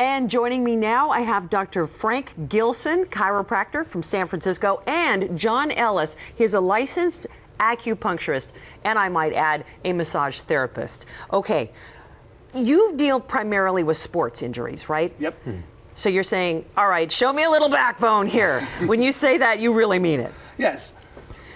And joining me now, I have Dr. Frank Gilson, chiropractor from San Francisco, and John Ellis. He's a licensed acupuncturist, and I might add, a massage therapist. Okay, you deal primarily with sports injuries, right? Yep. So you're saying, all right, show me a little backbone here. When you say that, you really mean it. Yes.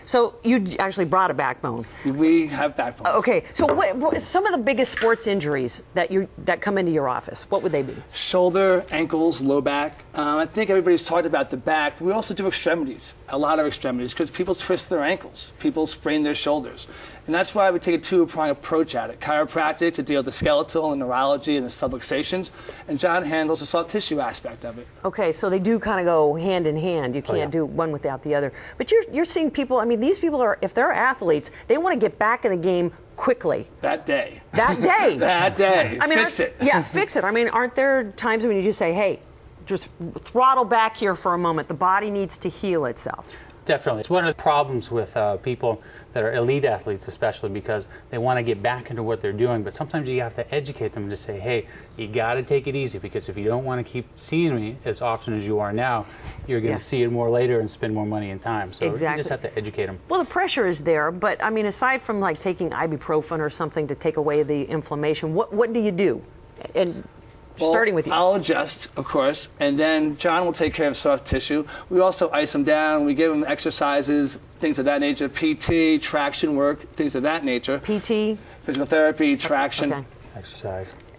So you actually brought a backbone. We have backbones. Okay, so what some of the biggest sports injuries that come into your office, what would they be? Shoulder, ankles, low back. I think everybody's talked about the back. We also do extremities, a lot of extremities, because people twist their ankles, people sprain their shoulders. And that's why we take a two-pronged approach at it. Chiropractic to deal with the skeletal and neurology and the subluxations, and John handles the soft tissue aspect of it. Okay, so they do kind of go hand in hand. You can't do one without the other. But you're seeing people, I mean, these people are, if they're athletes, they want to get back in the game quickly. That day. That day. That day. I mean, fix it. Yeah, fix it. I mean, aren't there times when you just say, hey, just throttle back here for a moment. The body needs to heal itself. Definitely. It's one of the problems with people that are elite athletes, especially because they want to get back into what they're doing. But sometimes you have to educate them and just say, hey, you got to take it easy, because if you don't want to keep seeing me as often as you are now, you're going to see it more later and spend more money and time. So you just have to educate them. Well, the pressure is there, but I mean, aside from like taking ibuprofen or something to take away the inflammation, what do you do? And starting with you. I'll adjust, of course, and then John will take care of soft tissue. We also ice them down. We give them exercises, things of that nature, PT, traction work, things of that nature. PT? Physical therapy, traction. Okay.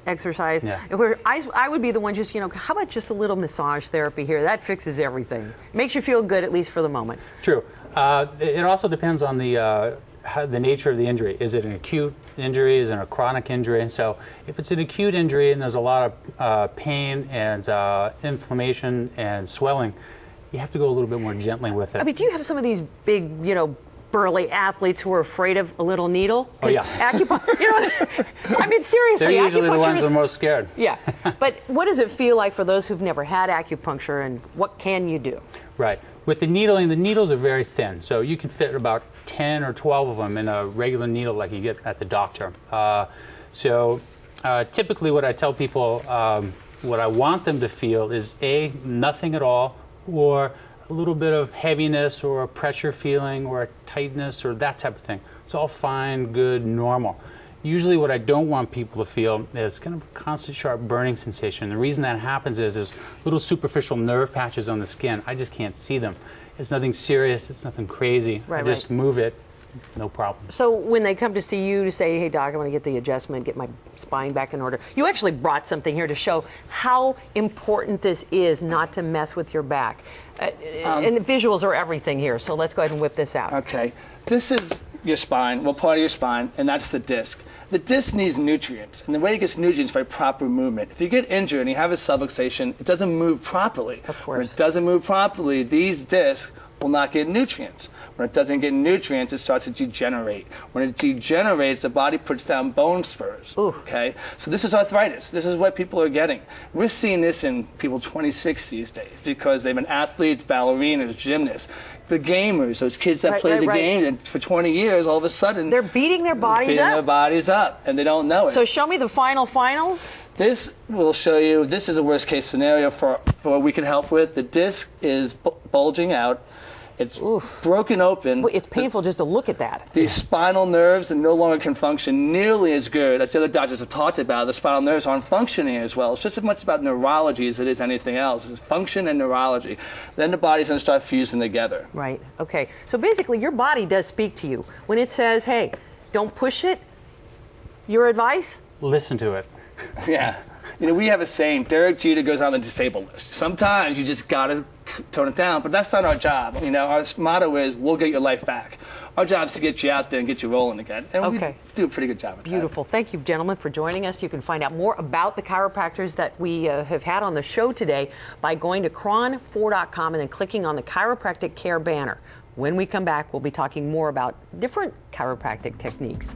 Exercise. Yeah. Where I would be the one just, how about just a little massage therapy here? That fixes everything. Makes you feel good, at least for the moment. True. It also depends on the nature of the injury. Is it an acute injury? Is it a chronic injury? And so if it's an acute injury and there's a lot of pain and inflammation and swelling, you have to go a little bit more gently with it. I mean, do you have some of these big, burly athletes who are afraid of a little needle? Oh, yeah. Acupuncture, I mean, seriously. They're usually the ones that are most scared. Yeah. But what does it feel like for those who've never had acupuncture, and what can you do? Right. With the needling, the needles are very thin, so you can fit about 10 or 12 of them in a regular needle like you get at the doctor. Typically what I tell people, what I want them to feel is A, nothing at all, or a little bit of heaviness or a pressure feeling or a tightness or that type of thing. It's all fine, good, normal. Usually what I don't want people to feel is kind of a constant sharp burning sensation. The reason that happens is little superficial nerve patches on the skin. I just can't see them. It's nothing serious, it's nothing crazy. I just move it, no problem. So when they come to see you to say, hey doc, I want to get the adjustment, get my spine back in order, you actually brought something here to show how important this is not to mess with your back. And the visuals are everything here, so let's go ahead and whip this out. Okay. This is your spine, part of your spine, and that's the disc. The disc needs nutrients, and the way it gets nutrients is by proper movement. If you get injured and you have a subluxation, it doesn't move properly. Of course. When it doesn't move properly, these discs will not get nutrients. When it doesn't get nutrients, it starts to degenerate. When it degenerates, the body puts down bone spurs. Ooh. Okay? So this is arthritis. This is what people are getting. We're seeing this in people 26 these days because they've been athletes, ballerinas, gymnasts, the gamers, those kids that play the game, and for 20 years, all of a sudden, they're beating their bodies up, and they don't know it. So show me the final. This will show you, this is a worst case scenario for what we can help with. The disc is bulging out. It's broken open. It's painful just to look at that. The spinal nerves no longer can function nearly as good as the other doctors have talked about. The spinal nerves aren't functioning as well. It's just as much about neurology as it is anything else. It's function and neurology. Then the body's going to start fusing together. Right. Okay. So basically, your body does speak to you. When it says, hey, don't push it, your advice? Listen to it. Yeah. We have a saying, Derek Jeter goes on the disabled list. Sometimes you just got to tone it down, but that's not our job. Our motto is, we'll get your life back. Our job is to get you out there and get you rolling again. And we do a pretty good job of that. Beautiful. Thank you, gentlemen, for joining us. You can find out more about the chiropractors that we have had on the show today by going to cron4.com and then clicking on the chiropractic care banner. When we come back, we'll be talking more about different chiropractic techniques.